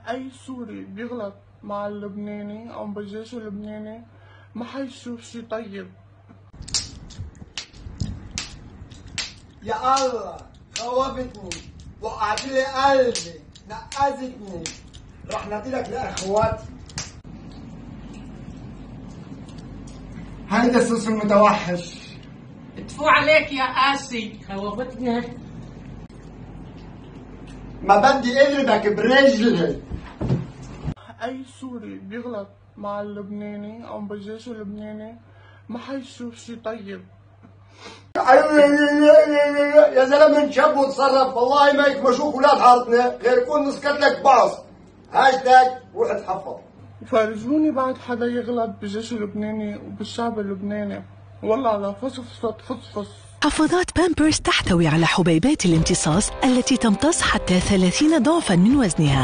أي سوري بيغلط مع اللبناني أو بالجيش اللبناني ما حيشوف شي طيب. يا الله خوفتني، وقعت لي قلبي، نقزتني. رح نعطيلك لاخواتي. هيدا الصوص المتوحش. ادفوا عليك يا قاسي، خوفتني. ما بدي اضربك برجلي. أي سوري بيغلط مع اللبناني أو بالجيش اللبناني ما حيشوف شي طيب. يا زلمه انشب وتصرف، والله ما هيك بشوف اولاد حارتنا غير كون نسكت لك باص. هاشتاج روح اتحفظ. فرجوني بعد حدا يغلط بالجيش اللبناني وبالشعب اللبناني، والله على فصفصة فصفص. حفاضات بامبرز تحتوي على حبيبات الامتصاص التي تمتص حتى 30 ضعفا من وزنها.